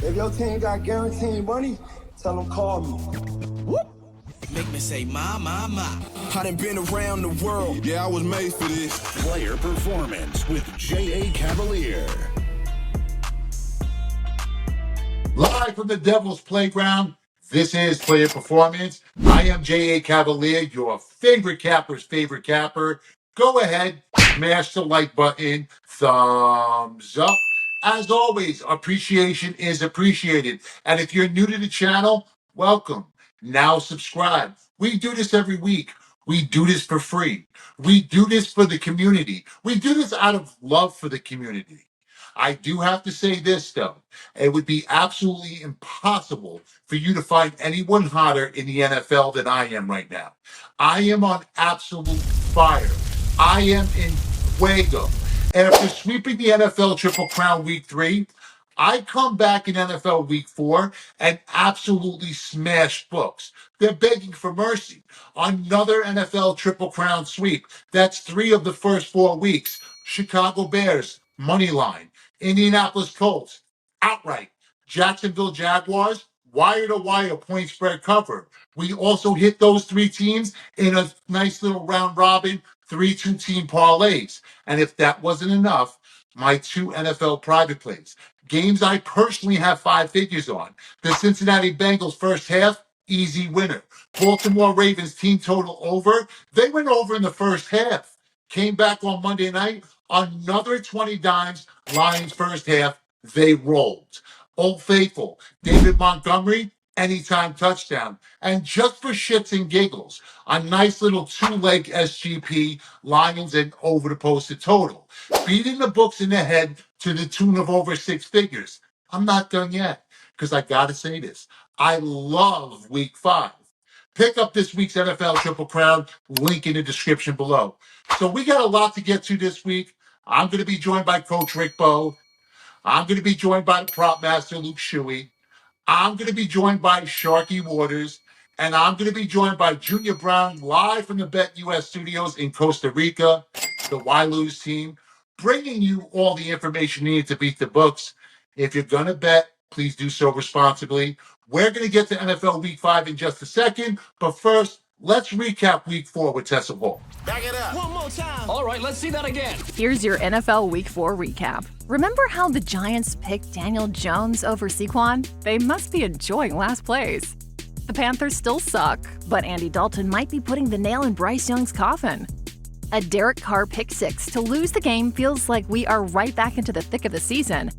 If your team got guaranteed money, tell them call me. Whoop. Make me say, my. I done been around the world. Yeah, I was made for this. Player Performance with J.A. Cavalier. Live from the Devil's Playground, this is Player Performance. I am J.A. Cavalier, your favorite capper's favorite capper. Go ahead, smash the like button, thumbs up. As always, appreciation is appreciated. And if you're new to the channel, welcome. Now subscribe. We do this every week. We do this for free. We do this for the community. We do this out of love for the community. I do have to say this, though. It would be absolutely impossible for you to find anyone hotter in the NFL than I am right now. I am on absolute fire. I am in fuego. After sweeping the NFL Triple Crown Week 3, I come back in NFL Week 4 and absolutely smash books. They're begging for mercy. Another NFL Triple Crown sweep. That's 3 of the first 4 weeks. Chicago Bears, money line. Indianapolis Colts, outright. Jacksonville Jaguars, wire-to-wire point spread cover. We also hit those 3 teams in a nice little round robin 3-2 team parlays. And if that wasn't enough, my 2 NFL private plays. Games I personally have 5 figures on. The Cincinnati Bengals first half, easy winner. Baltimore Ravens team total over. They went over in the first half. Came back on Monday night, another 20 dimes. Lions first half, they rolled. Old Faithful, David Montgomery, anytime touchdown. And just for shits and giggles, a nice little 2-leg SGP, Lions and over the posted total. Beating the books in the head to the tune of over 6 figures. I'm not done yet, because I got to say this. I love Week 5. Pick up this week's NFL Triple Crown, link in the description below. So we got a lot to get to this week. I'm going to be joined by Coach Rick Bowe. I'm going to be joined by the prop master, Luke Shuey. I'm going to be joined by Sharky Waters. And I'm going to be joined by Junior Brown, live from the Bet US studios in Costa Rica, the Why Lose team, bringing you all the information needed to beat the books. If you're going to bet, please do so responsibly. We're going to get to NFL Week 5 in just a second. But first, let's recap Week 4 with Tessa Hall. Back it up. One more time. All right, let's see that again. Here's your NFL Week 4 recap. Remember how the Giants picked Daniel Jones over Saquon? They must be enjoying last place. The Panthers still suck, but Andy Dalton might be putting the nail in Bryce Young's coffin. A Derek Carr pick 6 to lose the game feels like we are right back into the thick of the season.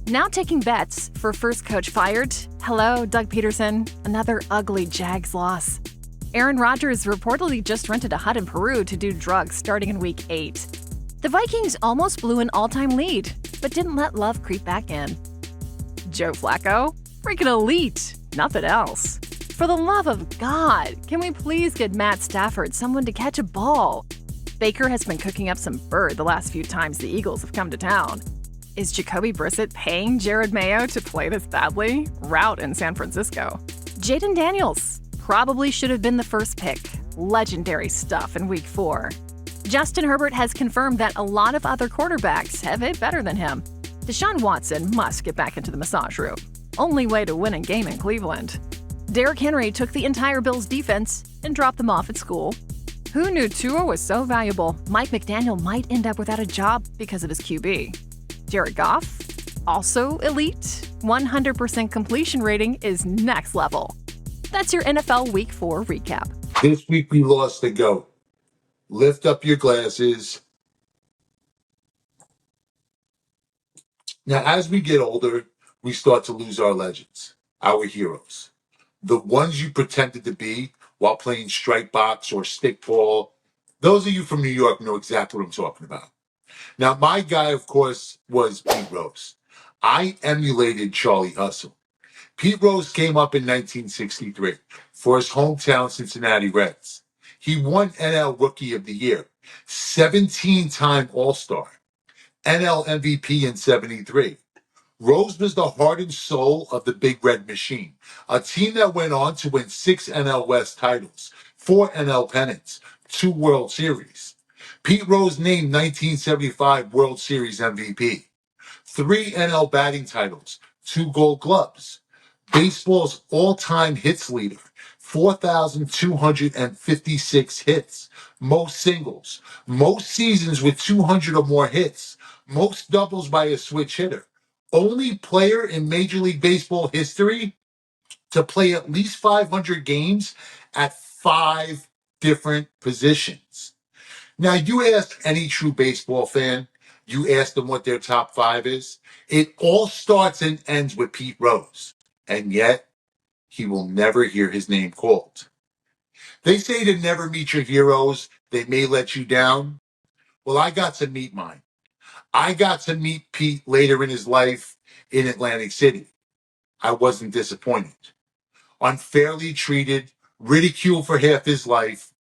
Now taking bets for first coach fired. Hello, Doug Peterson. Another ugly Jags loss. Aaron Rodgers reportedly just rented a hut in Peru to do drugs starting in Week 8. The Vikings almost blew an all-time lead, but didn't let love creep back in. Joe Flacco? Freaking elite. Nothing else. For the love of God, can we please get Matt Stafford someone to catch a ball? Baker has been cooking up some bird the last few times the Eagles have come to town. Is Jacoby Brissett paying Jared Mayo to play this badly? Route in San Francisco. Jaden Daniels probably should have been the first pick. Legendary stuff in Week 4. Justin Herbert has confirmed that a lot of other quarterbacks have it better than him. Deshaun Watson must get back into the massage room. Only way to win a game in Cleveland. Derrick Henry took the entire Bills defense and dropped them off at school. Who knew Tua was so valuable? Mike McDaniel might end up without a job because of his QB. Jared Goff? Also elite. 100% completion rating is next level. That's your NFL Week 4 recap. This week we lost the GOAT. Lift up your glasses. Now, as we get older, we start to lose our legends, our heroes. The ones you pretended to be while playing strike box or stickball. Those of you from New York know exactly what I'm talking about. Now, my guy, of course, was Pete Rose. I emulated Charlie Hustle. Pete Rose came up in 1963 for his hometown Cincinnati Reds. He won NL Rookie of the Year, 17-time All-Star, NL MVP in 73. Rose was the heart and soul of the Big Red Machine, a team that went on to win 6 NL West titles, 4 NL pennants, 2 World Series. Pete Rose named 1975 World Series MVP, 3 NL batting titles, 2 Gold Gloves. Baseball's all-time hits leader, 4,256 hits. Most singles, most seasons with 200 or more hits, most doubles by a switch hitter. Only player in Major League Baseball history to play at least 500 games at 5 different positions. Now, you ask any true baseball fan, you ask them what their top 5 is, it all starts and ends with Pete Rose. And yet, he will never hear his name called. They say to never meet your heroes, they may let you down. Well, I got to meet mine. I got to meet Pete later in his life in Atlantic City. I wasn't disappointed. Unfairly treated, ridiculed for half his life.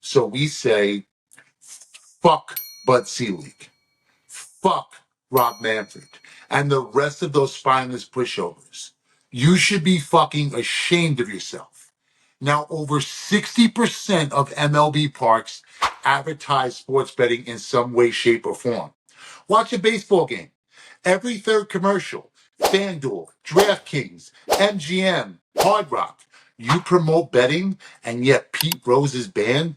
So we say, fuck Bud Selig. Fuck Rob Manfred. And the rest of those spineless pushovers. You should be fucking ashamed of yourself. Now, over 60% of MLB parks advertise sports betting in some way, shape, or form. Watch a baseball game. Every third commercial, FanDuel, DraftKings, MGM, Hard Rock. You promote betting, and yet Pete Rose is banned?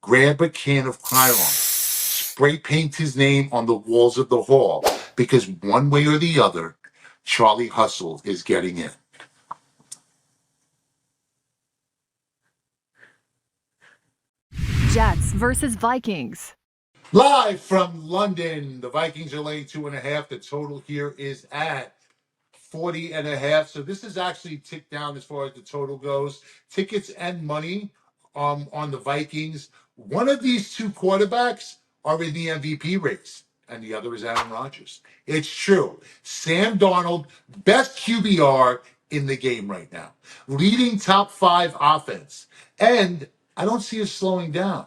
Grab a can of Chiron. Spray paint his name on the walls of the hall, because one way or the other, Charlie Hustle is getting in. Jets versus Vikings. Live from London, the Vikings are laying 2.5. The total here is at 40.5. So this is actually ticked down as far as the total goes. Tickets and money on the Vikings. One of these 2 quarterbacks are in the MVP race, and the other is Aaron Rodgers. It's true. Sam Darnold, best QBR in the game right now. Leading top 5 offense. And I don't see it slowing down.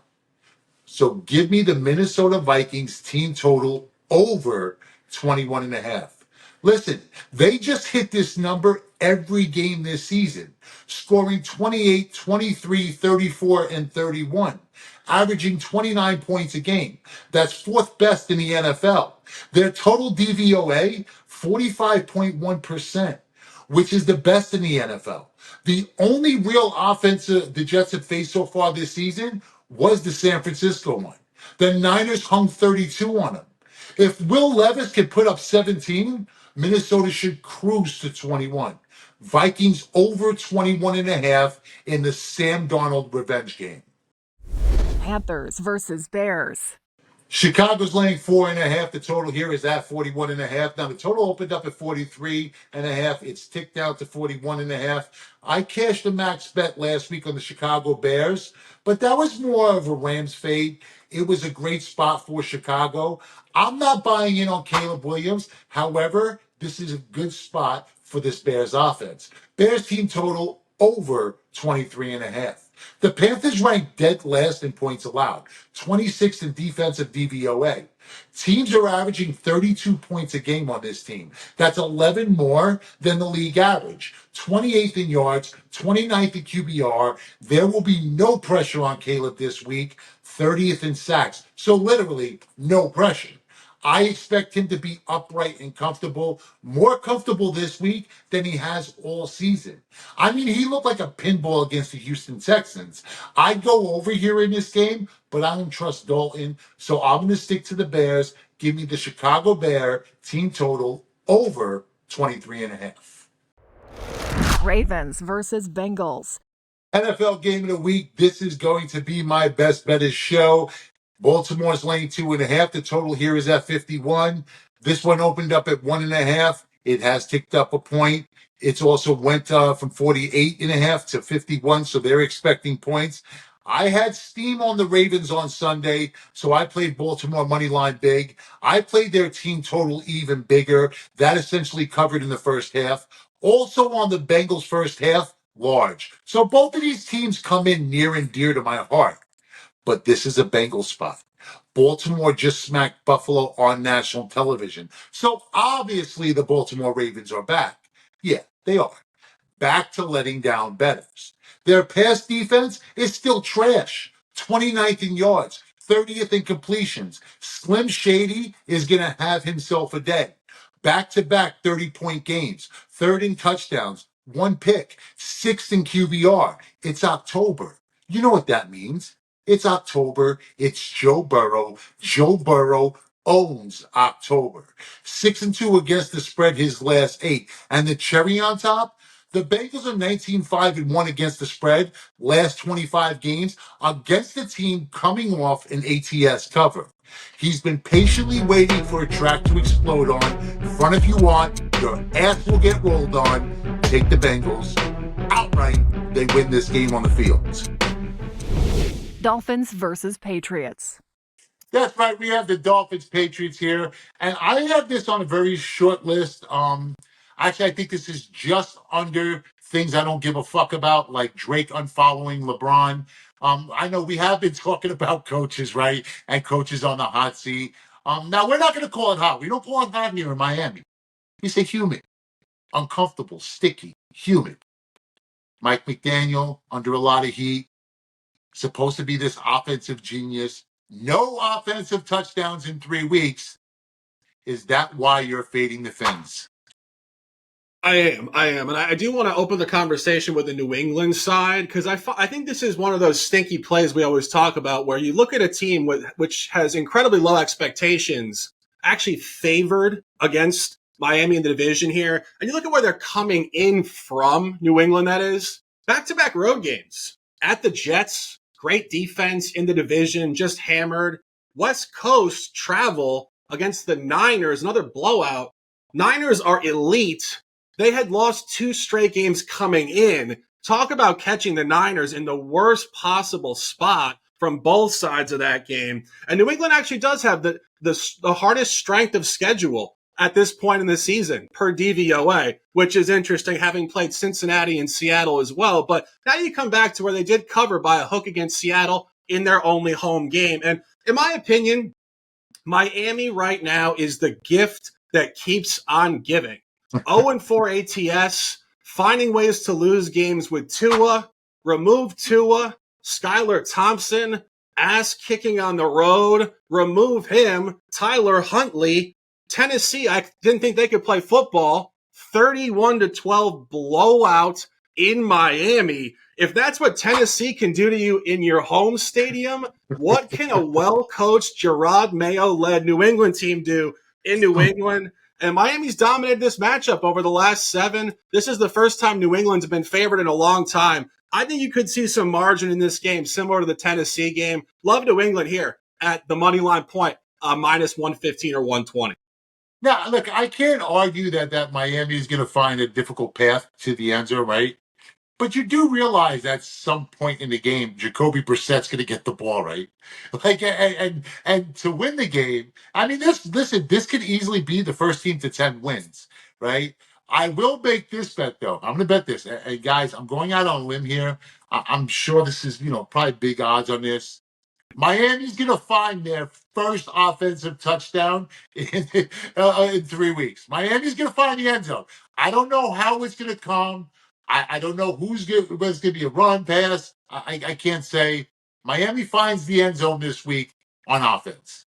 So give me the Minnesota Vikings team total over 21.5. Listen, they just hit this number every game this season, scoring 28, 23, 34, and 31, averaging 29 points a game. That's 4th best in the NFL. Their total DVOA, 45.1%, which is the best in the NFL. The only real offense the Jets have faced so far this season was the San Francisco one. The Niners hung 32 on them. If Will Levis can put up 17, Minnesota should cruise to 21. Vikings over 21.5 in the Sam Darnold revenge game. Panthers versus Bears. Chicago's laying 4.5. The total here is at 41.5. Now the total opened up at 43.5. It's ticked down to 41.5. I cashed a max bet last week on the Chicago Bears, but that was more of a Rams fade. It was a great spot for Chicago. I'm not buying in on Caleb Williams. However, this is a good spot for this Bears offense. Bears team total over 23.5. The Panthers ranked dead last in points allowed, 26th in defensive DVOA. Teams are averaging 32 points a game on this team. That's 11 more than the league average. 28th in yards, 29th in QBR. There will be no pressure on Caleb this week, 30th in sacks. So literally no pressure. I expect him to be upright and comfortable, more comfortable this week than he has all season. I mean, he looked like a pinball against the Houston Texans. I'd go over here in this game, but I don't trust Dalton, so I'm going to stick to the Bears. Give me the Chicago Bear team total over 23.5. Ravens versus Bengals. NFL game of the week. This is going to be my best bet of show. Baltimore's laying 2.5. The total here is at 51. This one opened up at 1.5. It has ticked up a point. It's also went from 48.5 to 51, so they're expecting points. I had steam on the Ravens on Sunday, so I played Baltimore money line big. I played their team total even bigger. That essentially covered in the first half. Also on the Bengals first half, large. So both of these teams come in near and dear to my heart. But this is a Bengals spot. Baltimore just smacked Buffalo on national television. So obviously the Baltimore Ravens are back. Yeah, they are. Back to letting down bettors. Their pass defense is still trash. 29th in yards, 30th in completions. Slim Shady is going to have himself a day. Back-to-back 30-point games, third in touchdowns, one pick, sixth in QBR. It's October. You know what that means. It's October. It's Joe Burrow. Joe Burrow owns October. 6-2 against the spread his last 8. And the cherry on top, the Bengals are 19-5-1 against the spread last 25 games against the team coming off an ATS cover. He's been patiently waiting for a track to explode on. In front of you on, your ass will get rolled on. Take the Bengals. Outright, they win this game on the field. Dolphins versus Patriots. That's right. We have the Dolphins Patriots here. And I have this on a very short list. Actually, I think this is just under things I don't give a fuck about, like Drake unfollowing LeBron. I know we have been talking about coaches, right? And coaches on the hot seat. Now, we're not going to call it hot. We don't call it hot here in Miami. We say humid, uncomfortable, sticky, humid. Mike McDaniel under a lot of heat. Supposed to be this offensive genius. No offensive touchdowns in 3 weeks. Is that why you're fading the Fins? I am. And I do want to open the conversation with the New England side because I think this is one of those stinky plays we always talk about where you look at a team which has incredibly low expectations, actually favored against Miami in the division here, and you look at where they're coming in from, New England, that is, back-to-back road games. At the Jets, great defense in the division, just hammered. West Coast travel against the Niners, another blowout. Niners are elite. They had lost 2 straight games coming in. Talk about catching the Niners in the worst possible spot from both sides of that game. And New England actually does have the hardest strength of schedule at this point in the season per DVOA, which is interesting, having played Cincinnati and Seattle as well. But now you come back to where they did cover by a hook against Seattle in their only home game. And in my opinion, Miami right now is the gift that keeps on giving. 0-4 ATS, finding ways to lose games with Tua, remove Tua, Skylar Thompson, ass kicking on the road, remove him, Tyler Huntley. Tennessee, I didn't think they could play football. 31-12 blowout in Miami. If that's what Tennessee can do to you in your home stadium, what can a well-coached Gerard Mayo-led New England team do in New England? And Miami's dominated this matchup over the last 7. This is the first time New England's been favored in a long time. I think you could see some margin in this game, similar to the Tennessee game. Love New England here at the money line point, minus 115 or 120. Now, look, I can't argue that Miami is going to find a difficult path to the end zone, right? But you do realize at some point in the game, Jacoby Brissett's going to get the ball, right? Like, and to win the game, I mean, this could easily be the first team to 10 wins, right? I will make this bet, though. I'm going to bet this. Hey, guys, I'm going out on a limb here. I'm sure this is, probably big odds on this. Miami's going to find their first offensive touchdown in 3 weeks. Miami's going to find the end zone. I don't know how it's going to come. I don't know whether it's going to be a run, pass. I can't say. Miami finds the end zone this week on offense.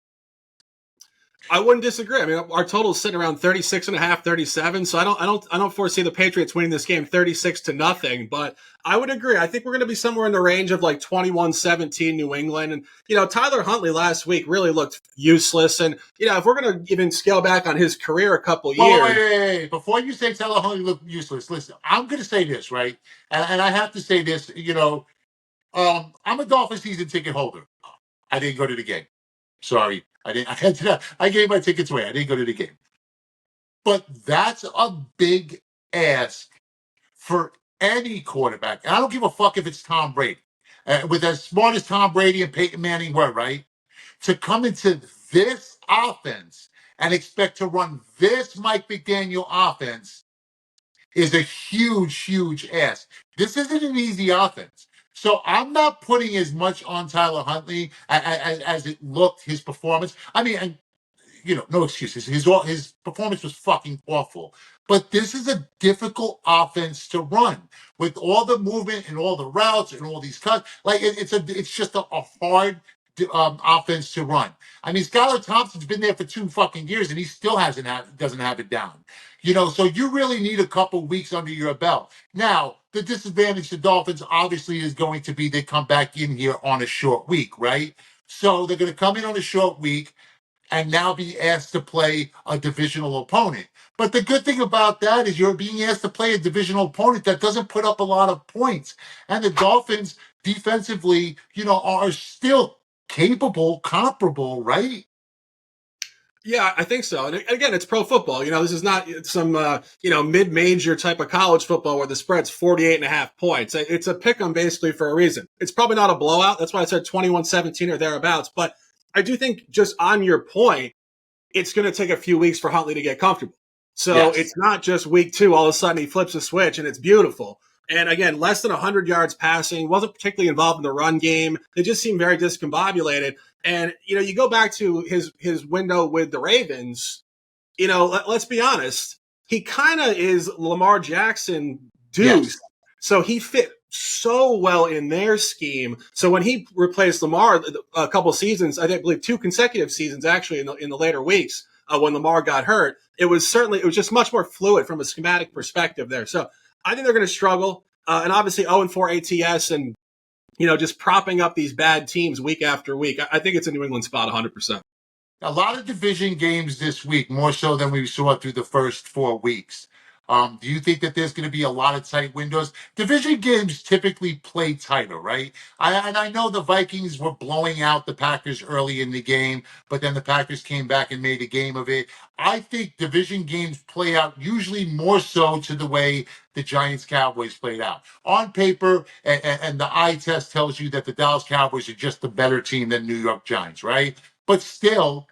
I wouldn't disagree. I mean, our total is sitting around 36.5, 37. So I don't foresee the Patriots winning this game 36-0. But I would agree. I think we're going to be somewhere in the range of like 21-17 New England. And Tyler Huntley last week really looked useless. And if we're going to even scale back on his career a couple years, wait. Before you say Tyler Huntley looked useless, listen. I'm going to say this, right? And I have to say this. I'm a Dolphins season ticket holder. I didn't go to the game. Sorry. I gave my tickets away. I didn't go to the game. But that's a big ask for any quarterback. And I don't give a fuck if it's Tom Brady. With as smart as Tom Brady and Peyton Manning were, right? To come into this offense and expect to run this Mike McDaniel offense is a huge, huge ask. This isn't an easy offense. So I'm not putting as much on Tyler Huntley as it looked, his performance. I mean, no excuses. His performance was fucking awful. But this is a difficult offense to run with all the movement and all the routes and all these cuts. Like it's just a hard offense to run. I mean, Skylar Thompson's been there for 2 fucking years, and he still doesn't have it down. So you really need a couple weeks under your belt. Now, the disadvantage to Dolphins obviously is going to be they come back in here on a short week, right? So they're going to come in on a short week and now be asked to play a divisional opponent. But the good thing about that is you're being asked to play a divisional opponent that doesn't put up a lot of points. And the Dolphins defensively, are still capable, comparable, right? Yeah, I think so. And again, it's pro football. This is not some, mid-major type of college football where the spread's 48.5 points. It's a pick 'em basically for a reason. It's probably not a blowout. That's why I said 21-17 or thereabouts. But I do think, just on your point, it's going to take a few weeks for Huntley to get comfortable. So Yes. It's not just week 2, all of a sudden he flips a switch and it's beautiful. And again, less than 100 yards passing, wasn't particularly involved in the run game. They just seemed very discombobulated. And, you go back to his window with the Ravens, let's be honest, he kind of is Lamar Jackson deuce. Yes. So he fit so well in their scheme. So when he replaced Lamar a couple seasons, I believe 2 consecutive seasons actually in the later weeks when Lamar got hurt, it was just much more fluid from a schematic perspective there. So I think they're going to struggle. And obviously 0-4 ATS and, just propping up these bad teams week after week. I think it's a New England spot 100%. A lot of division games this week, more so than we saw through the first 4 weeks. Do you think that there's going to be a lot of tight windows? Division games typically play tighter, right? I know the Vikings were blowing out the Packers early in the game, but then the Packers came back and made a game of it. I think division games play out usually more so to the way the Giants-Cowboys played out. On paper, and the eye test tells you that the Dallas Cowboys are just the better team than New York Giants, right? But still,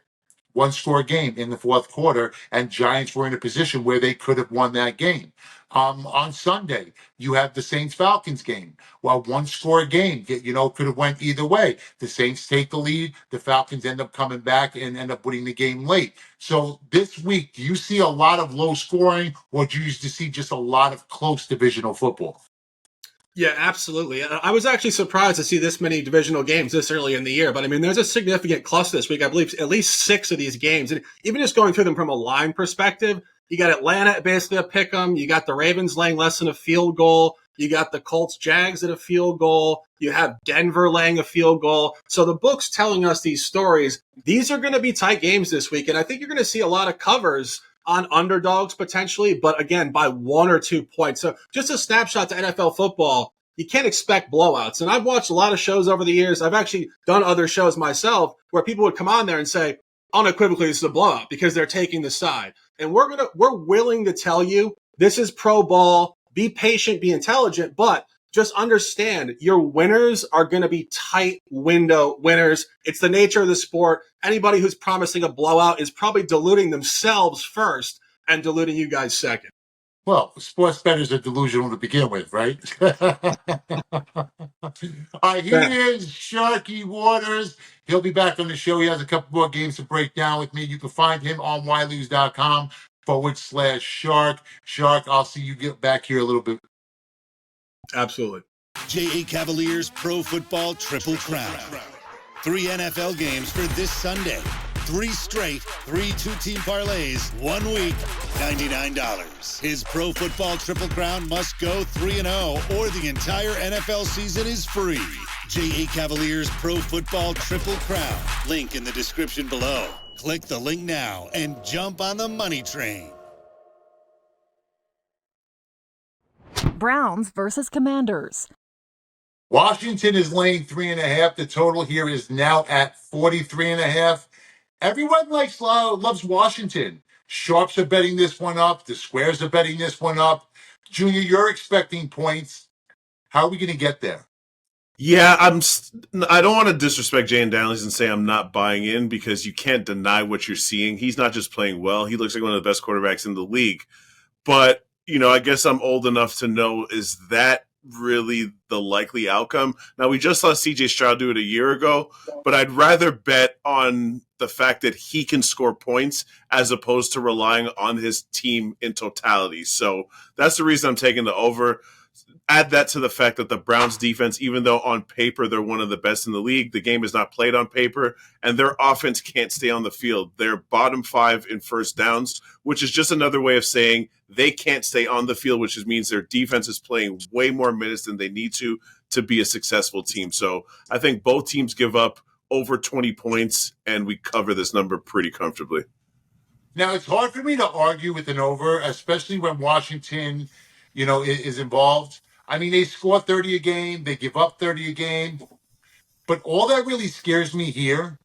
1-score game in the fourth quarter, and Giants were in a position where they could have won that game. On Sunday, you have the Saints-Falcons game. Well, 1-score game, could have went either way. The Saints take the lead. The Falcons end up coming back and end up winning the game late. So this week, do you see a lot of low scoring, or do you used to see just a lot of close divisional football? Yeah, absolutely. I was actually surprised to see this many divisional games this early in the year. But, there's a significant cluster this week. I believe at least 6 of these games. And even just going through them from a line perspective, you got Atlanta basically a pick 'em. You got the Ravens laying less than a field goal. You got the Colts Jags at a field goal. You have Denver laying a field goal. So the book's telling us these stories. These are going to be tight games this week. And I think you're going to see a lot of covers on underdogs potentially, but again, by 1 or 2 points. So just a snapshot to NFL football, you can't expect blowouts. And I've watched a lot of shows over the years. I've actually done other shows myself where people would come on there and say, unequivocally, this is a blowout because they're taking the side. And we're willing to tell you this is pro ball. Be patient, be intelligent, but just understand your winners are going to be tight window winners. It's the nature of the sport. Anybody who's promising a blowout is probably diluting themselves first and diluting you guys second. Well, sports bettors are delusional to begin with, right? All right, here is Sharky Waters. He'll be back on the show. He has a couple more games to break down with me. You can find him on ylose.com/Shark. Shark, I'll see you get back here a little bit. Absolutely. J.A. Cavaliers Pro Football Triple Crown. 3 NFL games for this Sunday. 3 straight, 3 two-team parlays, 1 week, $99. His Pro Football Triple Crown must go 3-0 or the entire NFL season is free. J.A. Cavaliers Pro Football Triple Crown. Link in the description below. Click the link now and jump on the money train. Browns versus Commanders. Washington is laying 3.5. The total here is now at 43.5. Everyone loves Washington. Sharps are betting this one up. The squares are betting this one up. Junior, you're expecting points. How are we going to get there? Yeah, I don't want to disrespect Jay and Daniels and say I'm not buying in because you can't deny what you're seeing. He's not just playing well. He looks like one of the best quarterbacks in the league. But, I guess I'm old enough to know, is that really the likely outcome? Now, we just saw C.J. Stroud do it a year ago, but I'd rather bet on the fact that he can score points as opposed to relying on his team in totality. So that's the reason I'm taking the over. Add that to the fact that the Browns defense, even though on paper they're one of the best in the league, the game is not played on paper, and their offense can't stay on the field. They're bottom 5 in first downs, which is just another way of saying they can't stay on the field, which means their defense is playing way more minutes than they need to be a successful team. So I think both teams give up over 20 points, and we cover this number pretty comfortably. Now, it's hard for me to argue with an over, especially when Washington, is involved. I mean, they score 30 a game, they give up 30 a game. But all that really scares me here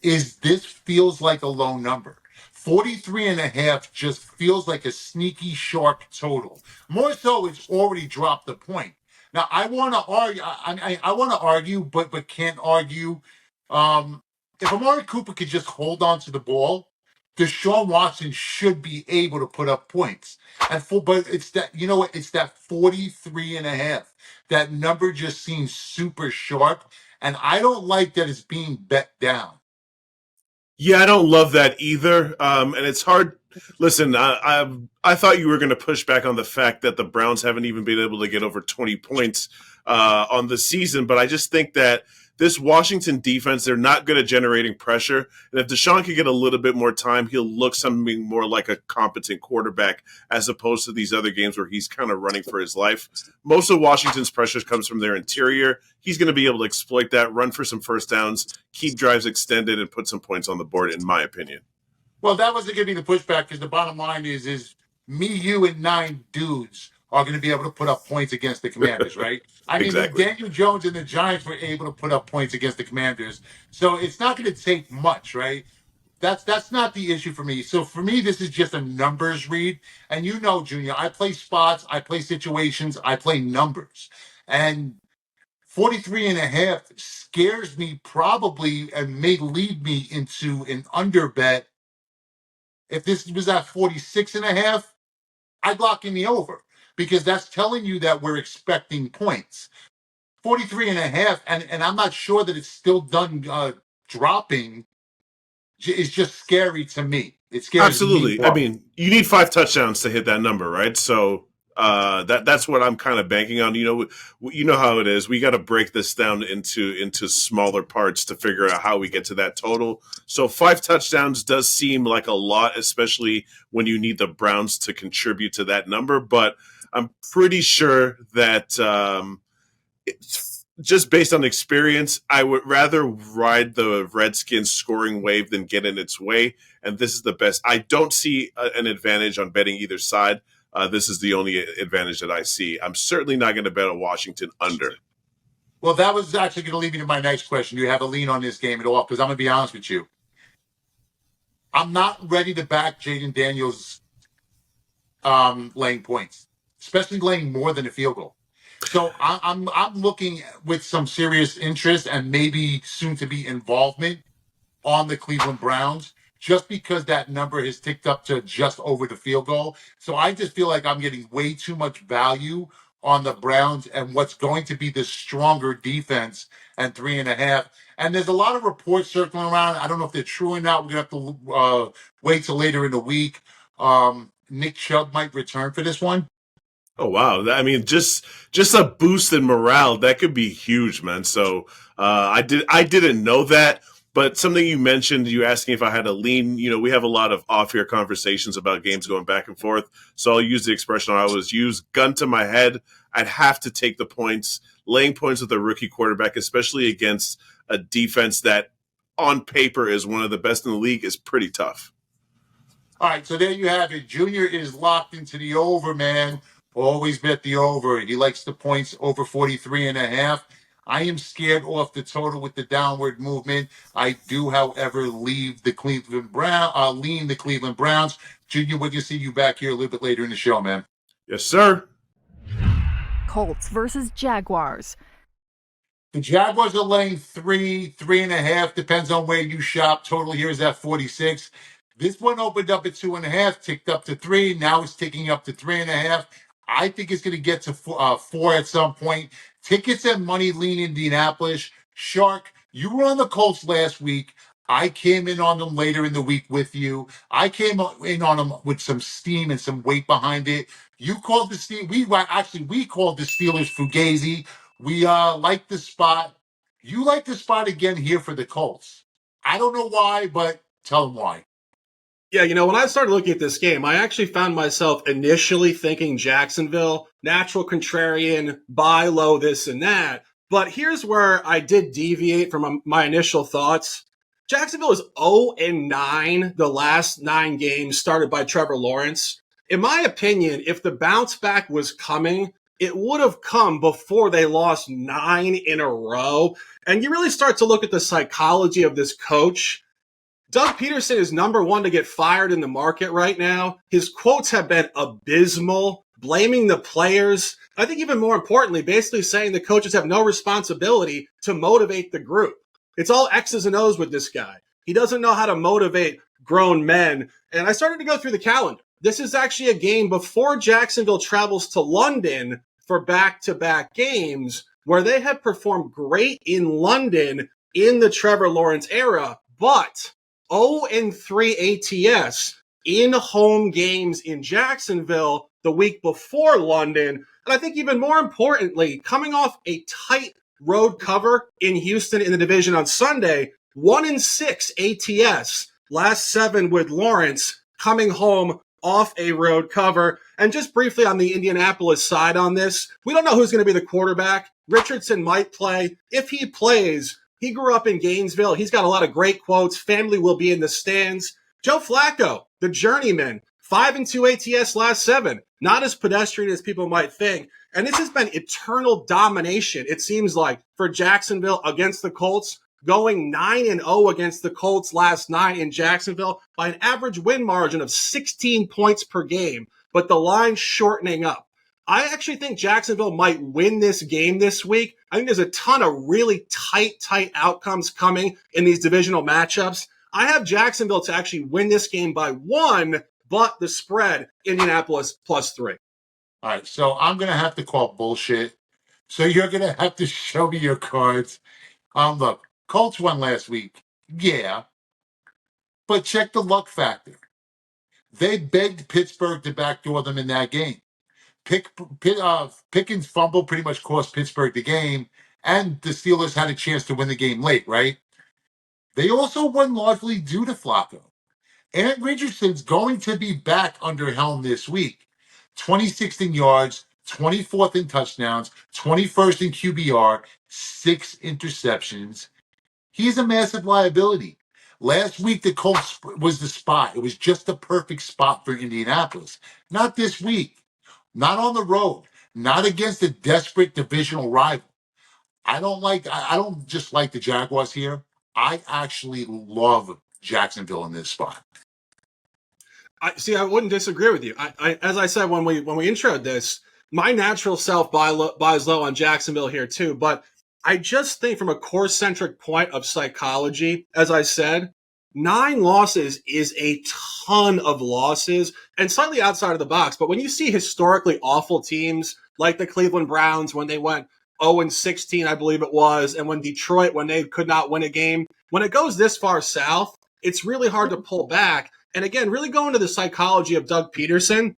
is this feels like a low number. 43.5 just feels like a sneaky shark total. More so, it's already dropped the point. Now, I want to argue. I want to argue, but can't argue. If Amari Cooper could just hold on to the ball, Deshaun Watson should be able to put up points. But it's that, it's that 43.5. That number just seems super sharp, and I don't like that it's being bet down. Yeah, I don't love that either. And it's hard. Listen, I thought you were going to push back on the fact that the Browns haven't even been able to get over 20 points on the season, but I just think that this Washington defense, they're not good at generating pressure. And if Deshaun could get a little bit more time, he'll look something more like a competent quarterback as opposed to these other games where he's kind of running for his life. Most of Washington's pressure comes from their interior. He's going to be able to exploit that, run for some first downs, keep drives extended, and put some points on the board, in my opinion. Well, that wasn't going to be the pushback, because the bottom line is me, you, and 9 dudes are going to be able to put up points against the Commanders, right? I mean, Exactly. Daniel Jones and the Giants were able to put up points against the Commanders. So it's not going to take much, right? That's not the issue for me. So for me, this is just a numbers read. And Junior, I play spots, I play situations, I play numbers. And 43.5 scares me probably and may lead me into an under bet. If this was at 46.5, I'd lock in the over, because that's telling you that we're expecting points. 43.5, and I'm not sure that it's still done dropping, is just scary to me. It scares Absolutely. me. I mean, you need 5 touchdowns to hit that number, right? So that's what I'm kind of banking on. You know how it is. We got to break this down into smaller parts to figure out how we get to that total. So 5 touchdowns does seem like a lot, especially when you need the Browns to contribute to that number. But I'm pretty sure that just based on experience, I would rather ride the Redskins scoring wave than get in its way. And this is the best. I don't see an advantage on betting either side. This is the only advantage that I see. I'm certainly not going to bet on Washington under. Well, that was actually going to lead me to my next question. Do you have a lean on this game at all? Because I'm going to be honest with you. I'm not ready to back Jaden Daniels laying points, especially laying more than a field goal. So I'm looking with some serious interest and maybe soon to be involvement on the Cleveland Browns, just because that number has ticked up to just over the field goal. So I just feel like I'm getting way too much value on the Browns and what's going to be the stronger defense and 3.5. And there's a lot of reports circling around. I don't know if they're true or not. We're going to have to wait till later in the week. Nick Chubb might return for this one. Oh, wow. I mean, just a boost in morale, that could be huge, man. So I didn't know that. But something you mentioned, you asking if I had a lean, we have a lot of off-air conversations about games going back and forth. So I'll use the expression I always use, gun to my head. I'd have to take the points. Laying points with a rookie quarterback, especially against a defense that on paper is one of the best in the league, is pretty tough. All right, so there you have it. Junior is locked into the over, man. Always bet the over. He likes the points over 43.5. I am scared off the total with the downward movement. I do, however, lean the Cleveland Browns. Junior, we'll just see you back here a little bit later in the show, man. Yes, sir. Colts versus Jaguars. The Jaguars are laying 3.5. Depends on where you shop. Total here is at 46. This one opened up at 2.5, ticked up to 3. Now it's ticking up to 3.5. I think it's going to get to 4 at some point. Tickets at Money Lean Indianapolis. Shark, you were on the Colts last week. I came in on them later in the week with you. I came in on them with some steam and some weight behind it. You called the steam. We called the Steelers fugazi. We like the spot. You like the spot again here for the Colts. I don't know why, but tell them why. Yeah, when I started looking at this game, I actually found myself initially thinking Jacksonville, natural contrarian, buy low, this and that. But here's where I did deviate from my initial thoughts. Jacksonville is 0-9 the last 9 games started by Trevor Lawrence. In my opinion, if the bounce back was coming, it would have come before they lost 9 in a row. And you really start to look at the psychology of this coach. Doug Peterson is number 1 to get fired in the market right now. His quotes have been abysmal, blaming the players. I think even more importantly, basically saying the coaches have no responsibility to motivate the group. It's all X's and O's with this guy. He doesn't know how to motivate grown men. And I started to go through the calendar. This is actually a game before Jacksonville travels to London for back-to-back games where they have performed great in London in the Trevor Lawrence era, but 0-3 ATS in home games in Jacksonville the week before London. And I think even more importantly, coming off a tight road cover in Houston in the division on Sunday, 1-6 ATS, last 7 with Lawrence, coming home off a road cover. And just briefly on the Indianapolis side on this, we don't know who's going to be the quarterback. Richardson might play. If he plays, he grew up in Gainesville. He's got a lot of great quotes. Family will be in the stands. Joe Flacco, the journeyman, 5-2 ATS last 7. Not as pedestrian as people might think. And this has been eternal domination, it seems like, for Jacksonville against the Colts, going 9-0 against the Colts last 9 in Jacksonville by an average win margin of 16 points per game, but the line shortening up. I actually think Jacksonville might win this game this week. I think there's a ton of really tight outcomes coming in these divisional matchups. I have Jacksonville to actually win this game by 1, but the spread, Indianapolis +3. All right, so I'm going to have to call bullshit. So you're going to have to show me your cards. Look, Colts won last week. Yeah. But check the luck factor. They begged Pittsburgh to backdoor them in that game. Pickens' fumble pretty much cost Pittsburgh the game, and the Steelers had a chance to win the game late, right? They also won largely due to Flacco. Ant Richardson's going to be back under helm this week. 26th in yards, 24th in touchdowns, 21st in QBR, 6 interceptions. He's a massive liability. Last week, the Colts was the spot. It was just the perfect spot for Indianapolis. Not this week. Not on the road. Not against a desperate divisional rival. I don't just like the Jaguars here. I actually love Jacksonville in this spot. I wouldn't disagree with you. As I said when we introed this, my natural self buys low on Jacksonville here too. But I just think from a core-centric point of psychology, as I said, 9 losses is a ton of losses and slightly outside of the box. But when you see historically awful teams like the Cleveland Browns when they went 0-16, I believe it was, and when Detroit, when they could not win a game, when it goes this far south, it's really hard to pull back. And again, really going to the psychology of Doug Peterson,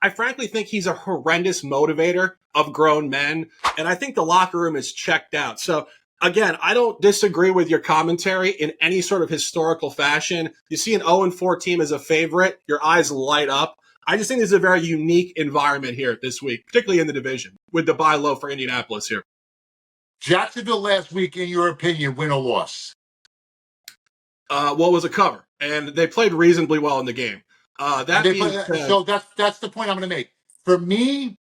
I frankly think he's a horrendous motivator of grown men. And I think the locker room is checked out. So again, I don't disagree with your commentary in any sort of historical fashion. You see an 0-4 team as a favorite, your eyes light up. I just think this is a very unique environment here this week, particularly in the division, with the buy low for Indianapolis here. Jacksonville last week, in your opinion, win or loss? What was a cover? And they played reasonably well in the game. So that's the point I'm going to make. For me,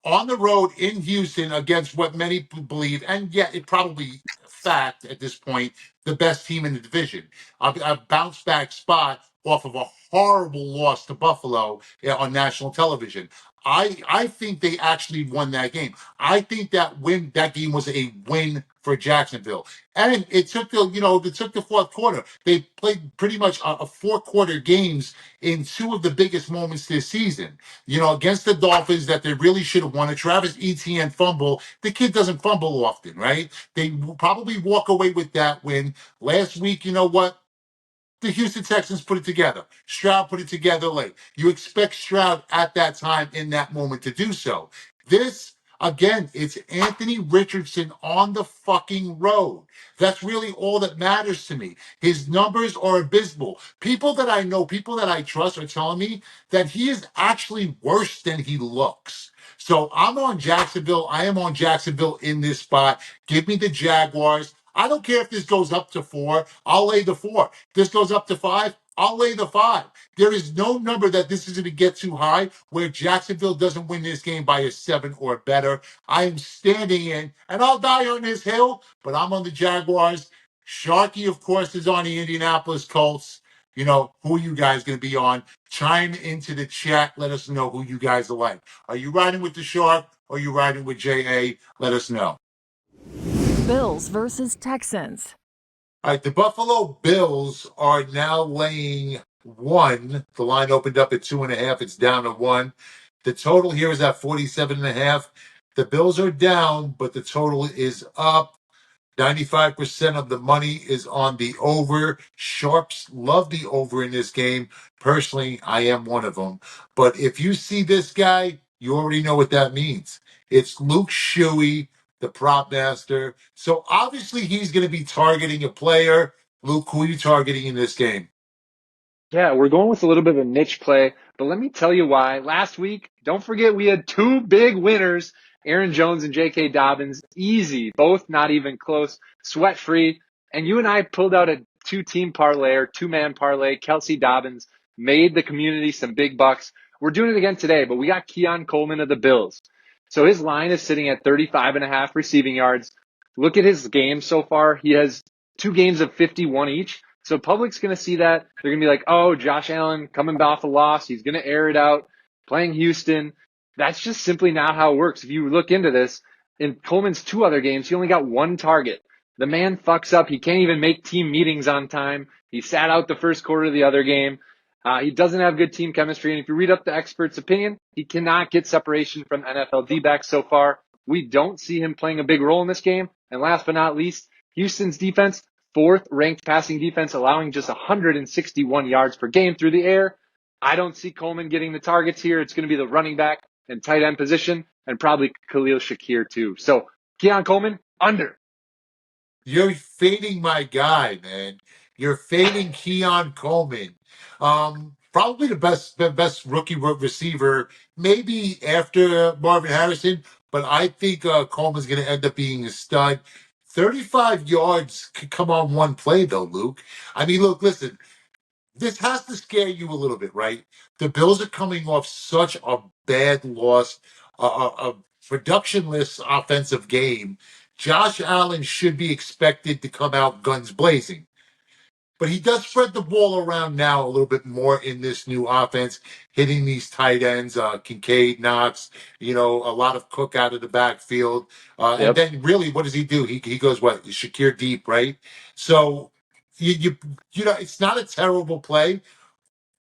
on the road in Houston against what many believe, and yet it probably fact at this point, the best team in the division. A bounce back spot off of a horrible loss to Buffalo on national television. I think they actually won that game. I think that game was a win for Jacksonville. And it took the fourth quarter. They played pretty much a 4-quarter games in two of the biggest moments this season. Against the Dolphins that they really should have won. A Travis Etienne fumble. The kid doesn't fumble often, right? They will probably walk away with that win. Last week, you know what? The Houston Texans put it together. Stroud put it together late. You expect Stroud at that time in that moment to do so. This, again, it's Anthony Richardson on the fucking road. That's really all that matters to me. His numbers are abysmal. People that I know, people that I trust are telling me that he is actually worse than he looks. So I'm on Jacksonville. I am on Jacksonville in this spot. Give me the Jaguars. I don't care if this goes up to 4. I'll lay the 4. This goes up to 5. I'll lay the 5. There is no number that this is going to get too high where Jacksonville doesn't win this game by a 7 or better. I am standing in, and I'll die on this hill, but I'm on the Jaguars. Sharky, of course, is on the Indianapolis Colts. Who are you guys going to be on? Chime into the chat. Let us know who you guys are like. Are you riding with the Shark or are you riding with JA? Let us know. Bills versus Texans. All right, the Buffalo Bills are now laying 1. The line opened up at 2.5. It's down to 1. The total here is at 47.5. The Bills are down, but the total is up. 95% of the money is on the over. Sharps love the over in this game. Personally, I am one of them. But if you see this guy, you already know what that means. It's Luke Shuey, the prop master. So obviously he's going to be targeting a player. Luke, who are you targeting in this game? Yeah, we're going with a little bit of a niche play, but let me tell you why. Last week, don't forget we had 2 big winners, Aaron Jones and J.K. Dobbins. Easy, both not even close, sweat-free. And you and I pulled out a 2-team parlay or 2-man parlay. Kelsey Dobbins made the community some big bucks. We're doing it again today, but we got Keon Coleman of the Bills. So his line is sitting at 35.5 receiving yards. Look at his game so far. He has 2 games of 51 each. So public's going to see that. They're going to be like, oh, Josh Allen coming off a loss. He's going to air it out, playing Houston. That's just simply not how it works. If you look into this, in Coleman's 2 other games, he only got 1 target. The man fucks up. He can't even make team meetings on time. He sat out the first quarter of the other game. He doesn't have good team chemistry. And if you read up the expert's opinion, he cannot get separation from NFL D-backs so far. We don't see him playing a big role in this game. And last but not least, Houston's defense, 4th ranked passing defense, allowing just 161 yards per game through the air. I don't see Coleman getting the targets here. It's going to be the running back and tight end position, and probably Khalil Shakir too. So Keon Coleman, under. You're fading my guy, man. You're fading Keon Coleman. Probably the best rookie receiver, maybe after Marvin Harrison, but I think Coleman's going to end up being a stud. 35 yards could come on one play, though, Luke. I mean, look, listen, this has to scare you a little bit, right? The Bills are coming off such a bad loss, a productionless offensive game. Josh Allen should be expected to come out guns blazing. But he does spread the ball around now a little bit more in this new offense, hitting these tight ends, Kincaid, Knox, a lot of Cook out of the backfield. And then really, what does he do? He goes, Shakir deep, right? So, it's not a terrible play.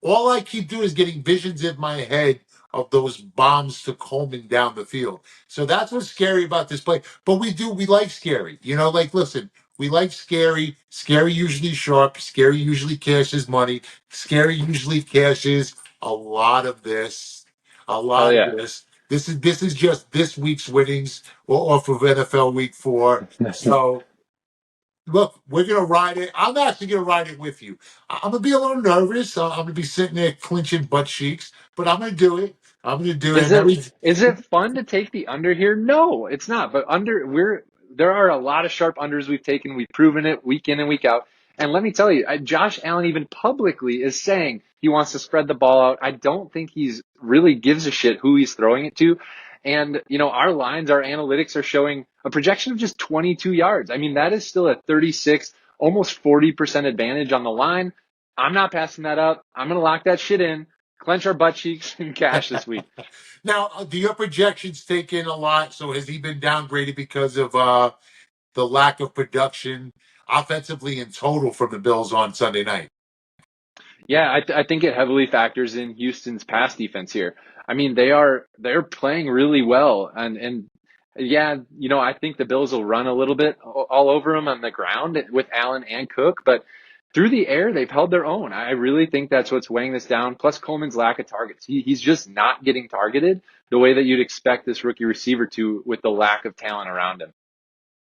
All I keep doing is getting visions in my head of those bombs to Coleman down the field. So that's what's scary about this play. But we like scary. Listen, we like scary. Scary usually sharp. Scary usually cashes money. Scary usually cashes a lot of this. A lot of this. This is just this week's winnings off of NFL Week 4. So look, we're going to ride it. I'm actually going to ride it with you. I'm going to be a little nervous. I'm going to be sitting there clenching butt cheeks, but I'm going to do it. Is it fun to take the under here? No, it's not. But there are a lot of sharp unders we've taken. We've proven it week in and week out. And let me tell you, Josh Allen even publicly is saying he wants to spread the ball out. I don't think he's really gives a shit who he's throwing it to. And, our lines, our analytics are showing a projection of just 22 yards. I mean, that is still a 36, almost 40% advantage on the line. I'm not passing that up. I'm going to lock that shit in, clench our butt cheeks, and cash this week. Now, do your projections take in a lot? So has he been downgraded because of the lack of production offensively in total from the Bills on Sunday night? Yeah, I think it heavily factors in Houston's pass defense here. I mean, they're playing really well, and yeah, I think the Bills will run a little bit all over them on the ground with Allen and Cook, but through the air they've held their own. I really think that's what's weighing this down. Plus Coleman's lack of targets. He's just not getting targeted the way that you'd expect this rookie receiver to, with the lack of talent around him.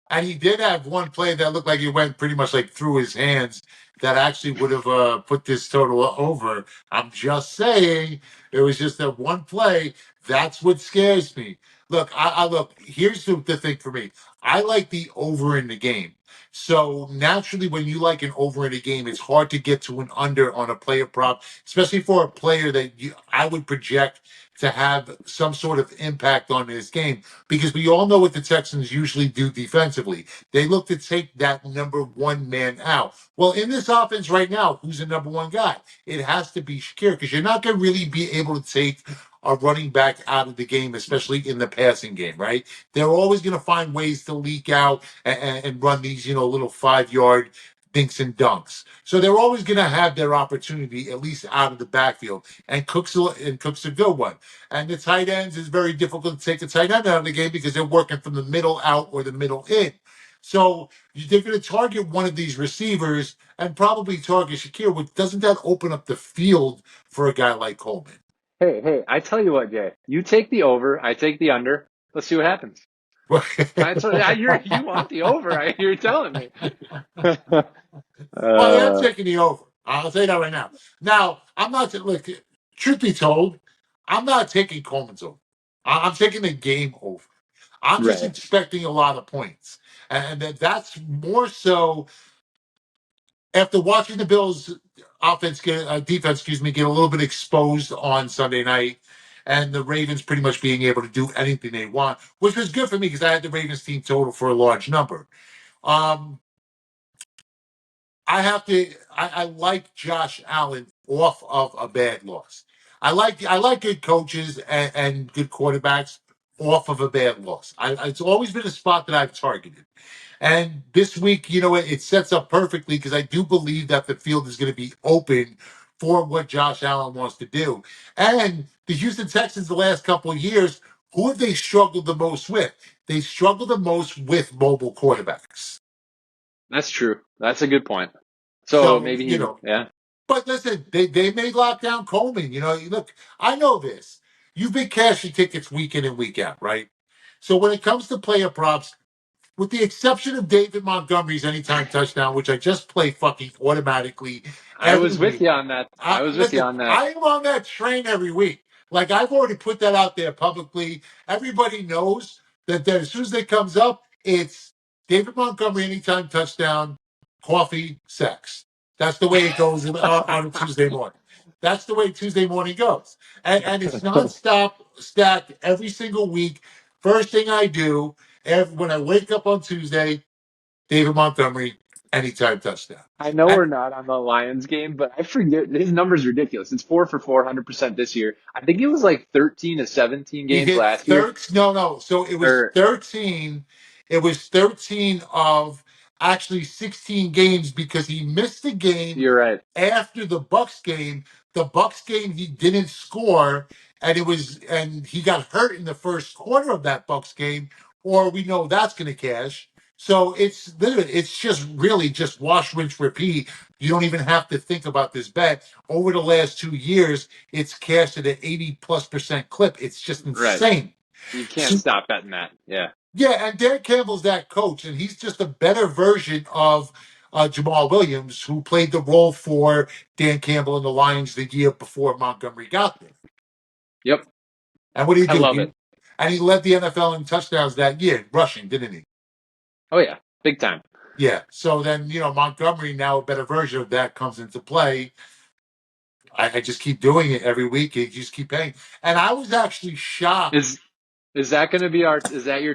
And he did have one play that looked like it went pretty much like through his hands that actually would have put this total over. I'm just saying, it was just that one play. That's what scares me. Look, I look, here's the thing for me. I like the over in the game. So naturally, when you like an over in a game, it's hard to get to an under on a player prop, especially for a player that I would project to have some sort of impact on this game, because we all know what the Texans usually do defensively. They look to take that number one man out. Well, in this offense right now, who's the number one guy? It has to be Shakir, because you're not going to really be able to take a running back out of the game, especially in the passing game, right? They're always going to find ways to leak out and run these, little 5-yard dinks and dunks. So they're always going to have their opportunity, at least out of the backfield. And Cook's a good one. And the tight ends is very difficult to take the tight end out of the game because they're working from the middle out or the middle in. So they're going to target one of these receivers and probably target Shakir, which doesn't that open up the field for a guy like Coleman? Hey, I tell you what, Jay, you take the over, I take the under. Let's see what happens. You want the over, you're telling me. Well, I'm taking the over. I'll say that right now. Now, I'm not, look, truth be told, I'm not taking Coleman's over. I'm taking the game over. I'm just expecting a lot of points. And that's more so after watching the Bills defense get a little bit exposed on Sunday night, and the Ravens pretty much being able to do anything they want, which was good for me because I had the Ravens team total for a large number. I like Josh Allen off of a bad loss. I like good coaches and good quarterbacks off of a bad loss. It's always been a spot that I've targeted. And this week, it sets up perfectly because I do believe that the field is going to be open for what Josh Allen wants to do. And the Houston Texans the last couple of years, who have they struggled the most with? They struggle the most with mobile quarterbacks. That's true. That's a good point. So maybe, yeah. But listen, they may lock down Coleman. Look, I know this. You've been cashing tickets week in and week out, right? So when it comes to player props, with the exception of David Montgomery's anytime touchdown, which I just play fucking automatically. I was with you on that. I am on that train every week. Like, I've already put that out there publicly. Everybody knows that as soon as it comes up, it's David Montgomery anytime touchdown, coffee, sex. That's the way it goes on a Tuesday morning. That's the way Tuesday morning goes. And it's nonstop stacked every single week. First thing I do, when I wake up on Tuesday, David Montgomery, anytime touchdown. I know we're not on the Lions game, but I forget. His number's ridiculous. It's 4 for 400% this year. I think it was like 13 to 17 games last year. No. So it was 13. It was 13 of actually 16 games because he missed the game. You're right. After the Bucs game. The Bucs game, he didn't score, and he got hurt in the first quarter of that Bucs game, or we know that's going to cash. So it's just really just wash, rinse, repeat. You don't even have to think about this bet. Over the last 2 years, it's cashed at an 80+% clip. It's just insane. Right. You can't stop betting that. Yeah. Yeah, and Dan Campbell's that coach, and he's just a better version of Jamal Williams, who played the role for Dan Campbell and the Lions the year before Montgomery got there. Yep. And what did he do? I love it. And he led the NFL in touchdowns that year, rushing, didn't he? Oh, yeah. Big time. Yeah. So then, Montgomery, now a better version of that, comes into play. I just keep doing it every week. You just keep paying. And I was actually shocked. Is that going to be is that your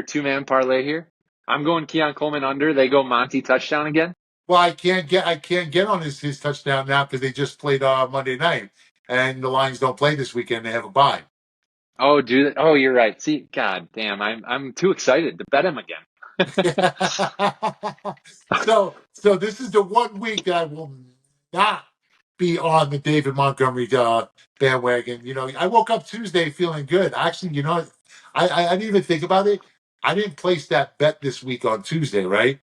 two-man parlay here? I'm going Keon Coleman under. They go Monty touchdown again. Well, I can't get on his touchdown now because they just played Monday night, and the Lions don't play this weekend. They have a bye. Oh, oh, you're right. See, God damn, I'm too excited to bet him again. So this is the 1 week that I will not be on the David Montgomery bandwagon. I woke up Tuesday feeling good. Actually, I didn't even think about it. I didn't place that bet this week on Tuesday, right?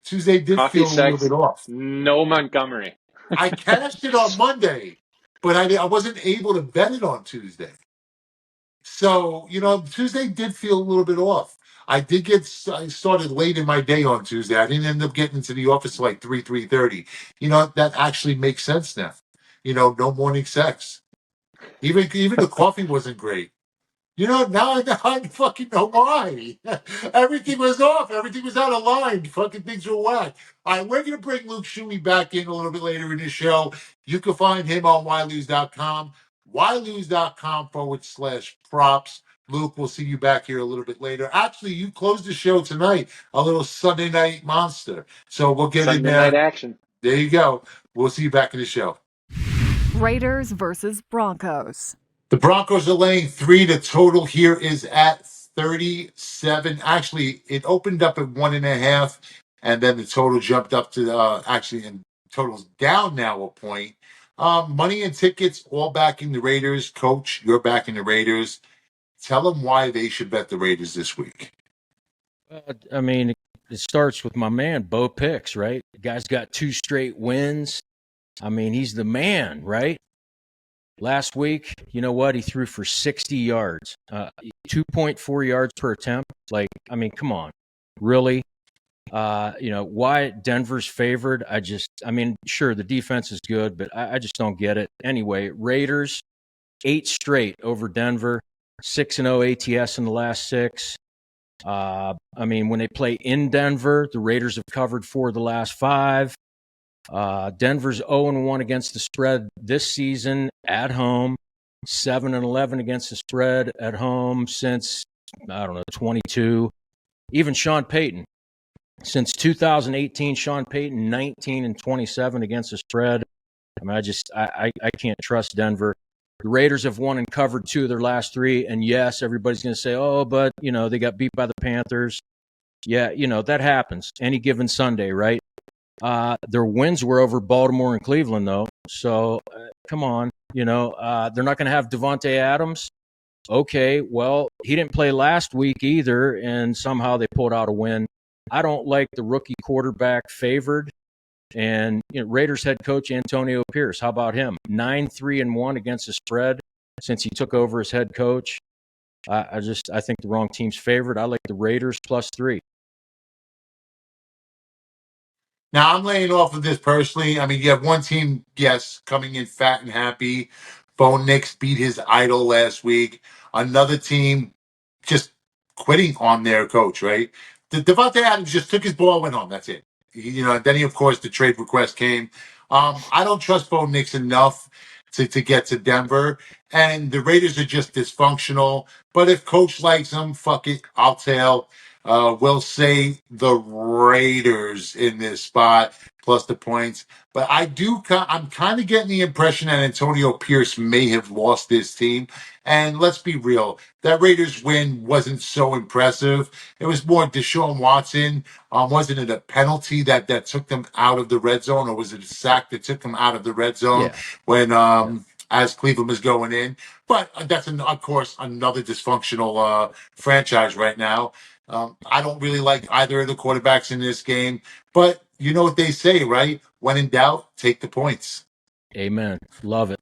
Tuesday did Coffee feel a little sex, bit off. no Montgomery. I cashed it on Monday, but I wasn't able to bet it on Tuesday. So, Tuesday did feel a little bit off. I started late in my day on Tuesday. I didn't end up getting into the office till like 3:30. That actually makes sense now. No morning sex. Even the coffee wasn't great. Now I fucking know why. Everything was off. Everything was out of line. Fucking things were whack. All right, we're going to bring Luke Shuey back in a little bit later in the show. You can find him on whylose.com, whylose.com/props. Luke, we'll see you back here a little bit later. Actually, you closed the show tonight, a little Sunday night monster. So we'll get in Sunday there. night action. There you go. We'll see you back in the show. Raiders versus Broncos. The Broncos are laying 3. The total here is at 37. Actually, it opened up at 1.5, and then the total jumped up to and total's down now a point. Money and tickets all backing the Raiders. Coach, you're backing the Raiders. Tell them why they should bet the Raiders this week. I mean, it starts with my man, Bo Picks, right? The guy's got 2 straight wins. I mean, he's the man, right? Last week, you know what? He threw for 60 yards, 2.4 yards per attempt. Come on. Really? Why Denver's favored? Sure, the defense is good, but I just don't get it. Anyway, Raiders, 8 straight over Denver, 6-0 ATS in the last 6. When they play in Denver, the Raiders have covered 4 of the last 5. Denver's 0-1 against the spread this season at home, 7-11 against the spread at home since, 22. Even Sean Payton, since 2018, Sean Payton 19-27 against the spread. I can't trust Denver. The Raiders have won and covered 2 of their last 3, and yes, everybody's going to say, oh, but, they got beat by the Panthers. Yeah, that happens any given Sunday, right? Their wins were over Baltimore and Cleveland, though. So, come on. They're not going to have Devontae Adams. Okay, well, he didn't play last week either, and somehow they pulled out a win. I don't like the rookie quarterback favored. And Raiders head coach Antonio Pierce, how about him? 9-3-1 against the spread since he took over as head coach. I think the wrong team's favored. I like the Raiders +3. Now, I'm laying off of this personally. You have one team, yes, coming in fat and happy. Bo Nix beat his idol last week. Another team just quitting on their coach, right? Devontae Adams just took his ball and went home. That's it. Then, of course, the trade request came. I don't trust Bo Nix enough to get to Denver. And the Raiders are just dysfunctional. But if coach likes them, fuck it, I'll tell. We'll say the Raiders in this spot plus the points. But I'm kind of getting the impression that Antonio Pierce may have lost this team. And let's be real, that Raiders win wasn't so impressive. It was more Deshaun Watson. Wasn't it a penalty that took them out of the red zone, or was it a sack that took them out of the red zone when as Cleveland was going in? But that's, of course, another dysfunctional franchise right now. I don't really like either of the quarterbacks in this game, but you know what they say, right? When in doubt, take the points. Amen. Love it.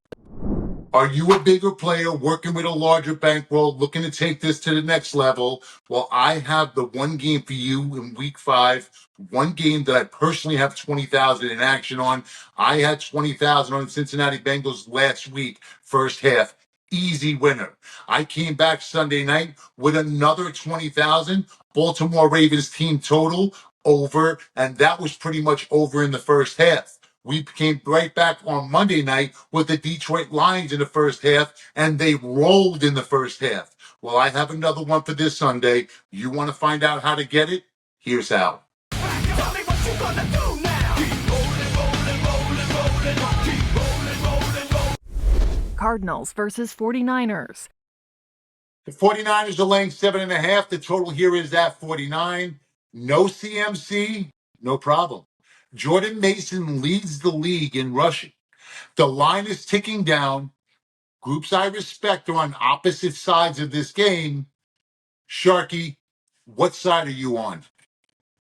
Are you a bigger player working with a larger bankroll, looking to take this to the next level? Well, I have the one game for you in week 5, one game that I personally have 20,000 in action on. I had 20,000 on the Cincinnati Bengals last week, first half. Easy winner. I came back Sunday night with another 20,000. Baltimore Ravens team total over, and that was pretty much over in the first half. We came right back on Monday night with the Detroit Lions in the first half, and they rolled in the first half. Well, I have another one for this Sunday. You want to find out how to get it? Here's how. gonna do now? Keep rolling, keep rolling. Cardinals versus 49ers. The 49ers are laying 7.5. The total here is at 49. No CMC, no problem. Jordan Mason leads the league in rushing. The line is ticking down. Groups I respect are on opposite sides of this game. Sharky, what side are you on?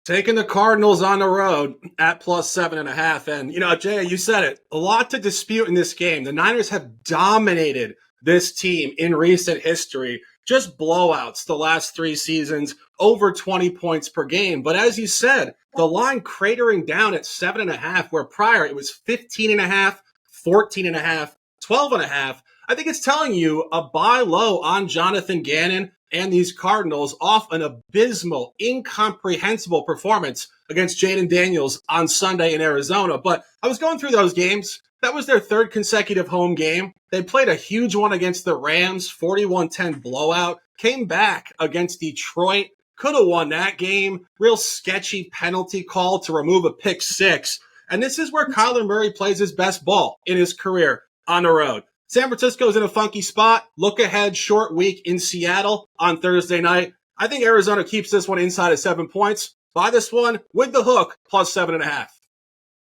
Taking the Cardinals on the road at plus 7.5. And, Jay, you said it. A lot to dispute in this game. The Niners have dominated this team in recent history. Just blowouts the last 3 seasons, over 20 points per game. But as you said, the line cratering down at 7.5, where prior it was 15.5, 14.5, 12.5. I think it's telling you a buy low on Jonathan Gannon and these Cardinals off an abysmal, incomprehensible performance against Jaden Daniels on Sunday in Arizona. But I was going through those games. That was their 3rd consecutive home game. They played a huge one against the Rams, 41-10 blowout. Came back against Detroit, could have won that game. Real sketchy penalty call to remove a pick 6. And this is where Kyler Murray plays his best ball in his career, on the road. San Francisco's in a funky spot. Look ahead, short week in Seattle on Thursday night. I think Arizona keeps this one inside of 7 points. Buy this one with the hook, plus 7.5.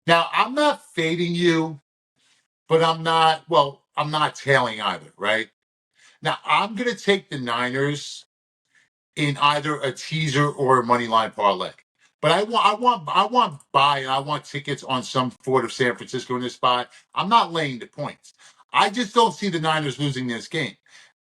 Now, I'm not fading you, but I'm not tailing either, right? Now, I'm going to take the Niners in either a teaser or a money line parlay. But I want buy and I want tickets on some sort of San Francisco in this spot. I'm not laying the points. I just don't see the Niners losing this game.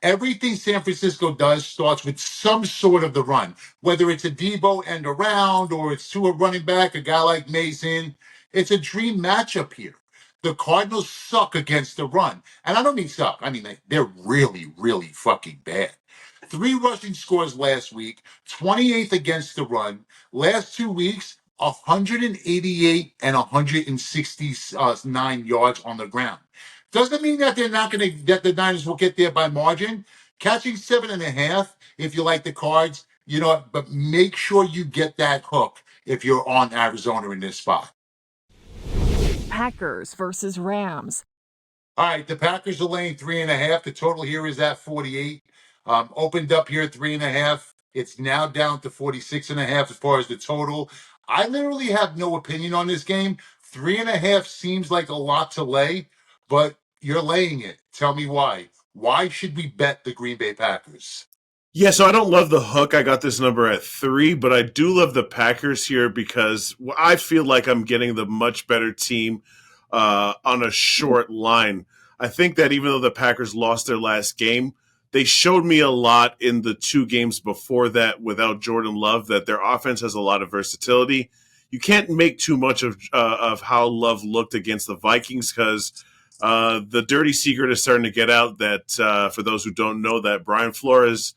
Everything San Francisco does starts with some sort of the run, whether it's a Debo end around or it's to a running back, a guy like Mason. It's a dream matchup here. The Cardinals suck against the run. And I don't mean suck. I mean, they're really, really fucking bad. 3 rushing scores last week, 28th against the run. Last 2 weeks, 188 and 169 yards on the ground. Doesn't mean that that the Niners will get there by margin. Catching 7.5, if you like the Cards, but make sure you get that hook if you're on Arizona in this spot. Packers versus Rams. All right, the Packers are laying 3.5. The total here is at 48. Opened up here at 3.5. It's now down to 46.5 as far as the total. I literally have no opinion on this game. 3.5 seems like a lot to lay, but you're laying it. Tell me why. Why should we bet the Green Bay Packers? Yeah, so I don't love the hook. I got this number at 3, but I do love the Packers here because I feel like I'm getting the much better team on a short line. I think that even though the Packers lost their last game, they showed me a lot in the 2 games before that without Jordan Love, that their offense has a lot of versatility. You can't make too much of how Love looked against the Vikings because the dirty secret is starting to get out that, for those who don't know, that Brian Flores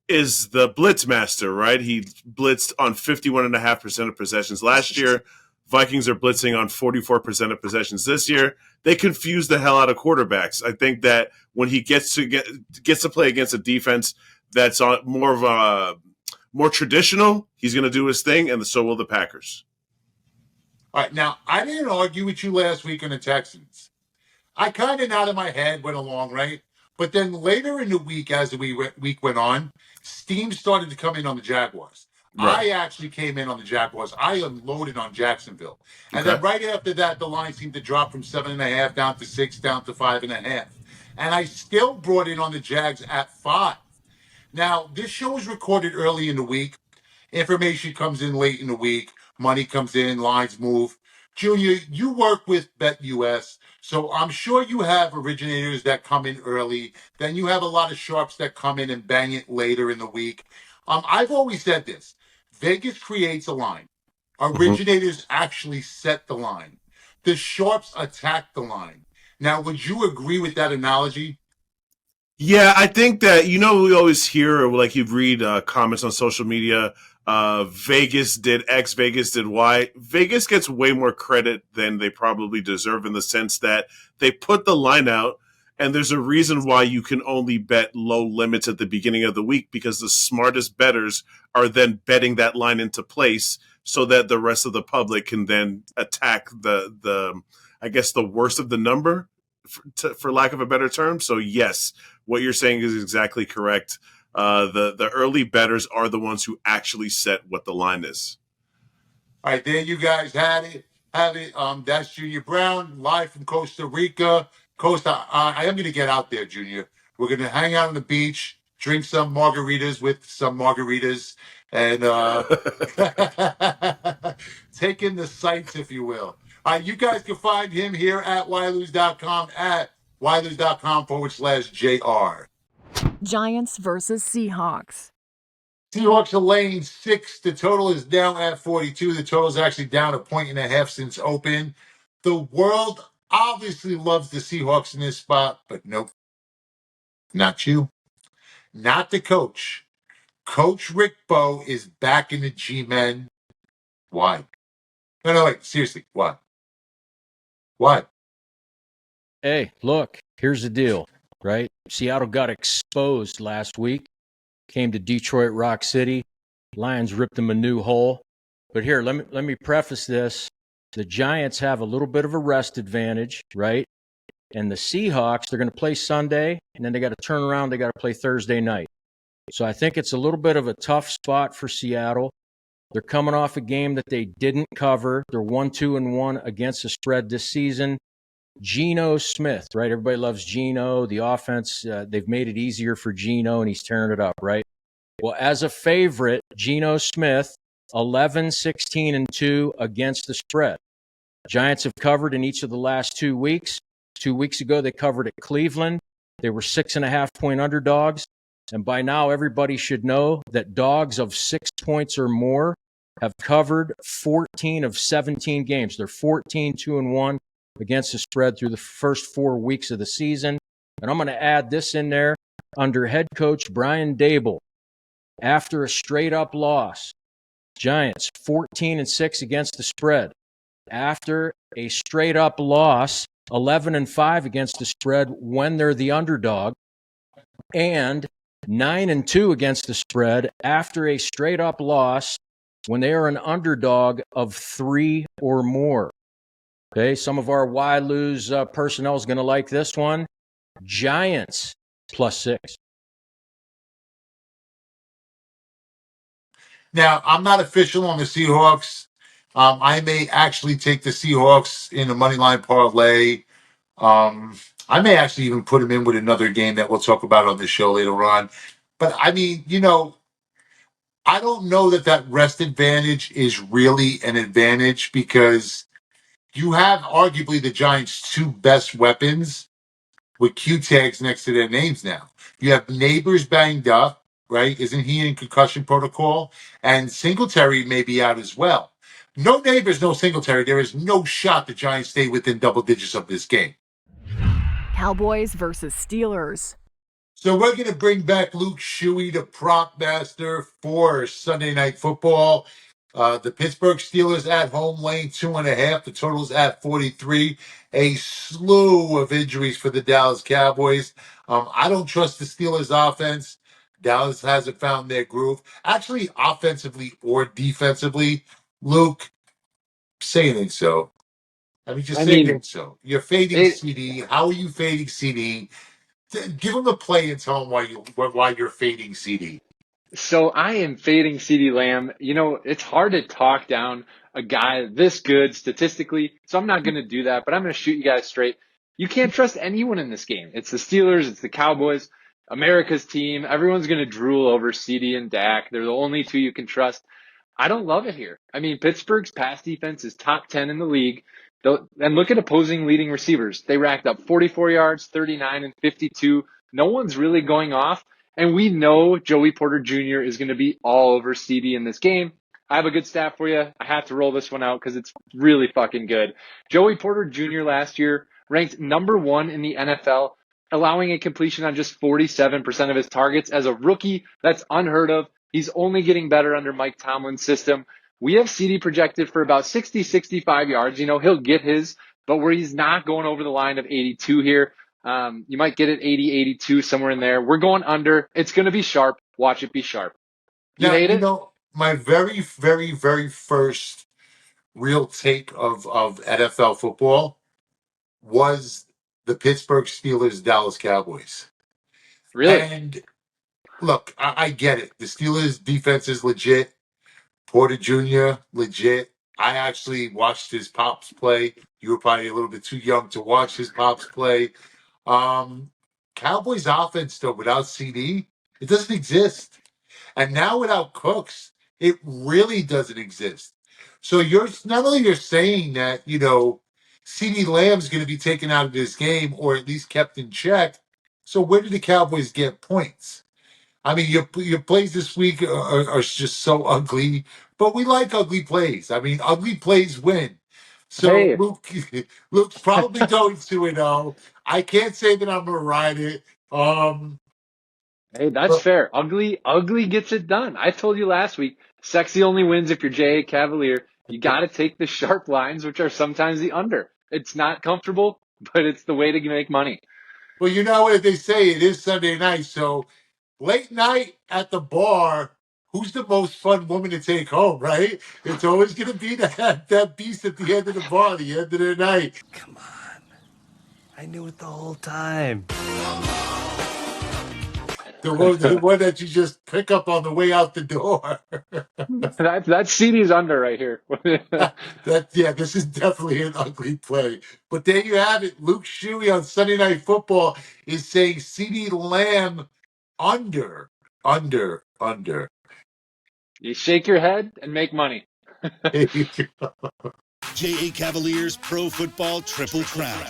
is the blitz master, right? He blitzed on 51.5% of possessions last year. Vikings are blitzing on 44% of possessions this year. They confuse the hell out of quarterbacks. I think that when he gets to play against a defense that's on more traditional, he's going to do his thing, and so will the Packers. All right, now, I didn't argue with you last week on the Texans. I kind of nodded my head, went along, right? But then later in the week, as the week went on, steam started to come in on the Jaguars. Right. I actually came in on the Jaguars. I unloaded on Jacksonville. And then right after that, the line seemed to drop from 7.5 down to 6, down to 5.5. And I still brought in on the Jags at 5. Now, this show is recorded early in the week. Information comes in late in the week. Money comes in, lines move. Junior, you work with BetUS, so I'm sure you have originators that come in early. Then you have a lot of sharps that come in and bang it later in the week. I've always said this. Vegas creates a line. Originators actually set the line. The sharps attack the line. Now, would you agree with that analogy? Yeah, I think that, we always hear, or like you read comments on social media, Vegas did X, Vegas did Y. Vegas gets way more credit than they probably deserve in the sense that they put the line out And there's a reason why you can only bet low limits at the beginning of the week, because the smartest bettors are then betting that line into place so that the rest of the public can then attack the I guess the worst of the number, for lack of a better term. So yes, what you're saying is exactly correct. The early bettors are the ones who actually set what the line is. All right, there you guys had it. That's Junior Brown live from Costa Rica. I am going to get out there, Junior. We're going to hang out on the beach, drink some margaritas with some margaritas, and take in the sights, if you will. All right, you guys can find him here at Wiley's.com, at Wiley's.com/JR. Giants versus Seahawks. Seahawks are laying 6. The total is down at 42. The total is actually down 1.5 since open. The world obviously loves the Seahawks in this spot, but nope. Not you. Not the coach. Coach Rick Bowe is back in the G-Men. Why? No, wait. Seriously, why? Why? Hey, look, here's the deal, right? Seattle got exposed last week, came to Detroit Rock City. Lions ripped them a new hole. But here, let me preface this. The Giants have a little bit of a rest advantage, right? And the Seahawks, they're going to play Sunday, and then they got to turn around. They got to play Thursday night. So I think it's a little bit of a tough spot for Seattle. They're coming off a game that they didn't cover. They're 1-2-1 against the spread this season. Geno Smith, right? Everybody loves Geno. The offense, they've made it easier for Geno, and he's tearing it up, right? Well, as a favorite, Geno Smith, 11-16-2 against the spread. Giants have covered in each of the last 2 weeks. 2 weeks ago, they covered at Cleveland. They were 6.5-point underdogs. And by now, everybody should know that dogs of 6 points or more have covered 14 of 17 games. They're 14-2-1 against the spread through the first 4 weeks of the season. And I'm going to add this in there. Under head coach Brian Daboll, after a straight-up loss, Giants 14-6 against the spread. After a straight-up loss, 11-5 against the spread when they're the underdog, and 9-2 against the spread after a straight-up loss when they are an underdog of 3 or more. Okay, some of our why lose personnel is going to like this one. Giants +6. Now, I'm not official on the Seahawks. I may actually take the Seahawks in a moneyline parlay. I may actually even put them in with another game that we'll talk about on the show later on. But, I mean, I don't know that rest advantage is really an advantage, because you have arguably the Giants' 2 best weapons with Q tags next to their names now. You have Neighbors banged up, right? Isn't he in concussion protocol? And Singletary may be out as well. No Neighbors, no Singletary. There is no shot the Giants stay within double digits of this game. Cowboys versus Steelers. So we're going to bring back Luke Shuey, the prop master, for Sunday Night Football. The Pittsburgh Steelers at home laying 2.5. The total's at 43. A slew of injuries for the Dallas Cowboys. I don't trust the Steelers offense. Dallas hasn't found their groove. Actually, offensively or defensively. Luke, say anything so. Say anything so. You're fading CeeDee. How are you fading CeeDee? Give him the play and tell him why you're fading CeeDee. So I am fading CeeDee Lamb. It's hard to talk down a guy this good statistically, so I'm not going to do that, but I'm going to shoot you guys straight. You can't trust anyone in this game. It's the Steelers, it's the Cowboys, America's team. Everyone's going to drool over CeeDee and Dak. They're the only 2 you can trust. I don't love it here. I mean, Pittsburgh's pass defense is top 10 in the league. And look at opposing leading receivers. They racked up 44 yards, 39, and 52. No one's really going off. And we know Joey Porter Jr. is going to be all over CeeDee in this game. I have a good stat for you. I have to roll this one out because it's really fucking good. Joey Porter Jr. last year ranked number 1 in the NFL, allowing a completion on just 47% of his targets. As a rookie, that's unheard of. He's only getting better under Mike Tomlin's system. We have CeeDee projected for about 60, 65 yards. He'll get his, but where he's not going over the line of 82 here. You might get it 80, 82, somewhere in there. We're going under. It's going to be sharp. Watch it be sharp. You Now, hate it? my very, very, very first real take of NFL football was the Pittsburgh Steelers Dallas Cowboys. Really? And look, I get it. The Steelers defense is legit. Porter Jr., legit. I actually watched his pops play. You were probably a little bit too young to watch his pops play. Cowboys offense, though, without CeeDee, it doesn't exist. And now without Cooks, it really doesn't exist. So you're not only you're saying that, CeeDee Lamb's going to be taken out of this game or at least kept in check. So where do the Cowboys get points? I mean, your plays this week are just so ugly, but we like ugly plays. I mean, ugly plays win. So Hey. Luke's probably going 2-0. I can't say that I'm gonna ride it. Hey, that's fair. Ugly gets it done. I told you last week, sexy only wins if you're J.A. Cavalier. You got to take the sharp lines, which are sometimes the under. It's not comfortable, but it's the way to make money. Well, you know what they say, it is Sunday night, so late night at the bar, who's the most fun woman to take home, right? It's always going to be that beast at the end of the bar, the end of the night. Come on. I knew it the whole time. The one that you just pick up on the way out the door. That's CeeDee's under right here. This is definitely an ugly play. But there you have it. Luke Shuey on Sunday Night Football is saying CeeDee Lamb under. You shake your head and make money. J.A. Cavaliers Pro Football Triple Crown.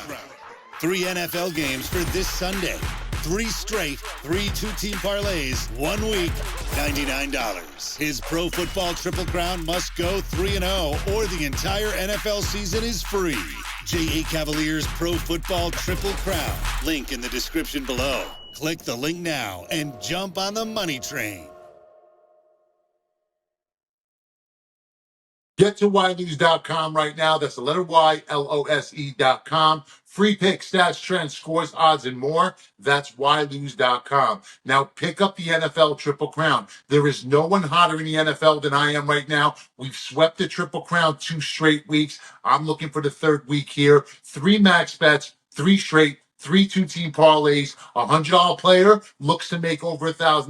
3 NFL games for this Sunday. 3 straight, 3 two-team parlays, 1 week, $99. His Pro Football Triple Crown must go 3-0 or the entire NFL season is free. J.A. Cavaliers Pro Football Triple Crown. Link in the description below. Click the link now and jump on the money train. Get to ylose.com right now. That's the letter Y, LOSE.com. Free picks, stats, trends, scores, odds, and more. That's ylose.com. Now pick up the NFL Triple Crown. There is no one hotter in the NFL than I am right now. We've swept the Triple Crown 2 straight weeks. I'm looking for the 3rd week here. 3 max bets, 3 straight. 3 two-team parlays. $100 player looks to make over $1,000.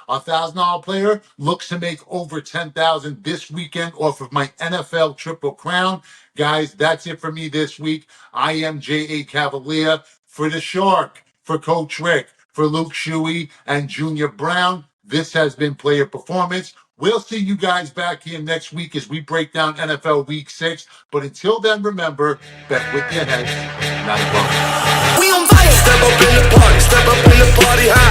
$1,000 player looks to make over $10,000 this weekend off of my NFL Triple Crown. Guys, that's it for me this week. I am J.A. Cavalier for the Shark, for Coach Rick, for Luke Shuey, and Junior Brown. This has been Player Performance. We'll see you guys back here next week as we break down NFL Week 6. But until then, remember, bet with your head, not your body. We on fire. Step up in the party, step up in the party, high.